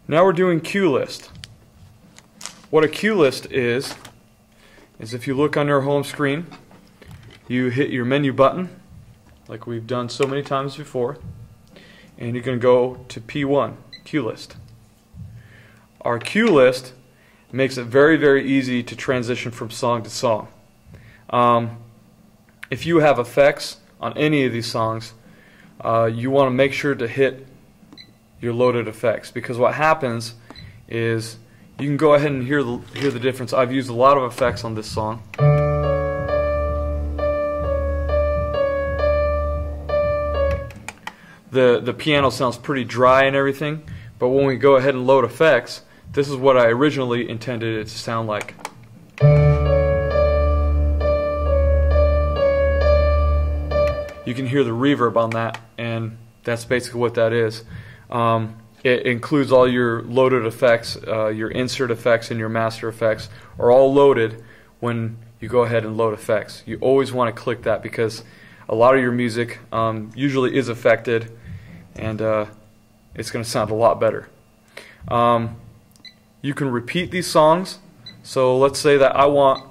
Now we're doing cue list. What a cue list is if you look on your home screen, you hit your menu button, like we've done so many times before, and you're going to go to P1, cue list. Our cue list makes it very, very easy to transition from song to song. If you have effects on any of these songs, you want to make sure to hit your loaded effects, because what happens is you can go ahead and hear the difference. I've used a lot of effects on this song. The piano sounds pretty dry and everything, but when we go ahead and load effects, this is what I originally intended it to sound like. You can hear the reverb on that, and that's basically what that is. It includes all your loaded effects, your insert effects and your master effects are all loaded when you go ahead and load effects. You always want to click that because a lot of your music usually is affected, and it's going to sound a lot better. You can repeat these songs. So let's say that I want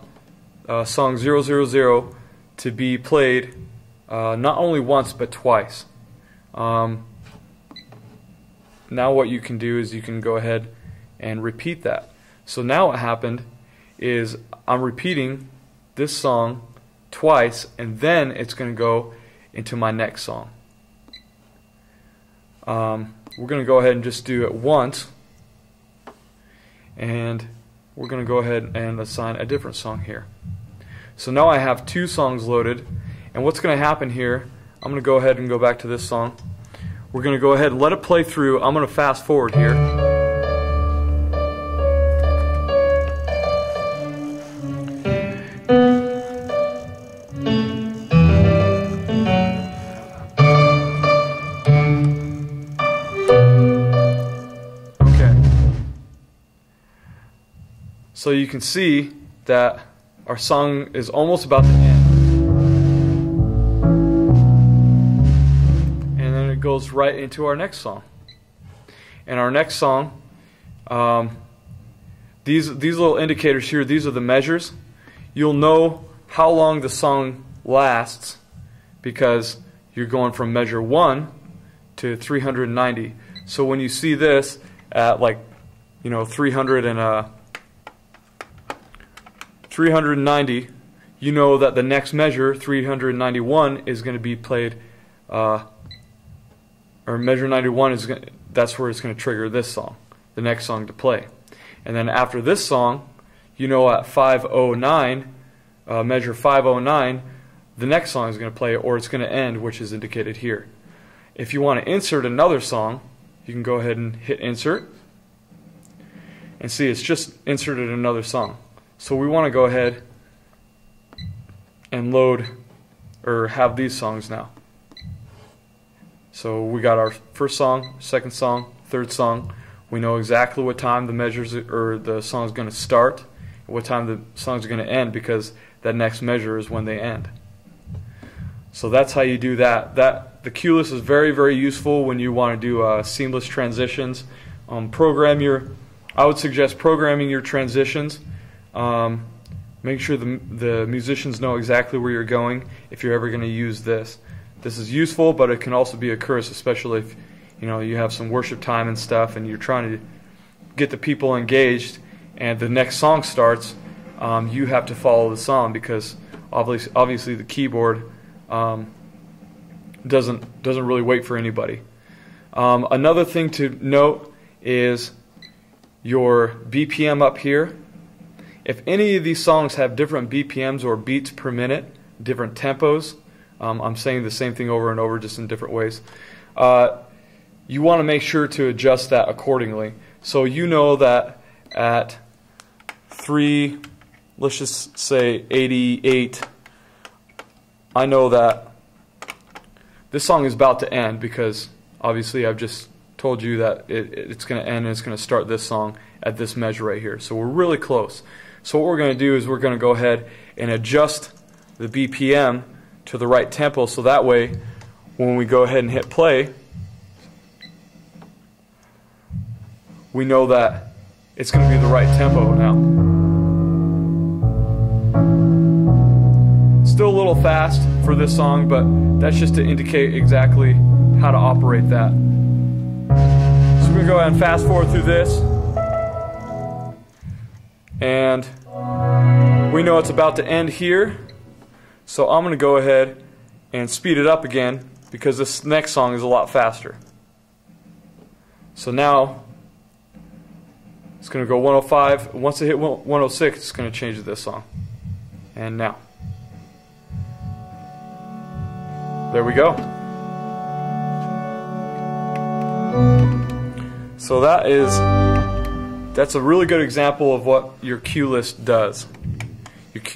song 000 to be played not only once but twice. Now what you can do is you can go ahead and repeat that. So now what happened is I'm repeating this song twice, and then it's going to go into my next song. We're going to go ahead and just do it once, and we're going to go ahead and assign a different song here. So now I have two songs loaded, and what's going to happen here, I'm going to go ahead and go back to this song. We're going to go ahead and let it play through. I'm going to fast forward here. Okay. So you can see that our song is almost about to end. Goes right into our next song. And our next song, these little indicators here, these are the measures. You'll know how long the song lasts because you're going from measure 1 to 390. So when you see this at 390, you know that the next measure, 391, is going to be played or measure 91 is that's where it's going to trigger this song, the next song to play. And then after this song, you know at 509, measure 509, the next song is going to play, or it's going to end, which is indicated here. If you want to insert another song, you can go ahead and hit insert, and see it's just inserted another song. So we want to go ahead and load or have these songs now. So we got our first song, second song, third song. We know exactly what time the measures or the song is going to start, and what time the song is going to end, because that next measure is when they end. So that's how you do that. The cue list is very, very useful when you want to do seamless transitions. I would suggest programming your transitions. Make sure the musicians know exactly where you're going if you're ever going to use this. This is useful, but it can also be a curse, especially if you have some worship time and stuff, and you're trying to get the people engaged, and the next song starts. You have to follow the song because obviously the keyboard doesn't really wait for anybody. Another thing to note is your BPM up here. If any of these songs have different BPMs or beats per minute, different tempos, I'm saying the same thing over and over, just in different ways. You want to make sure to adjust that accordingly. So you know that at let's just say 88, I know that this song is about to end because obviously I've just told you that it's going to end and it's going to start this song at this measure right here. So we're really close. So what we're going to do is we're going to go ahead and adjust the BPM to the right tempo, so that way when we go ahead and hit play, we know that it's going to be the right tempo now. Still a little fast for this song, but that's just to indicate exactly how to operate that. So we're going to go ahead and fast forward through this. And we know it's about to end here. So I'm going to go ahead and speed it up again because this next song is a lot faster. So now it's going to go 105. Once it hit 106, it's going to change to this song. And now. There we go. So that's a really good example of what your cue list does.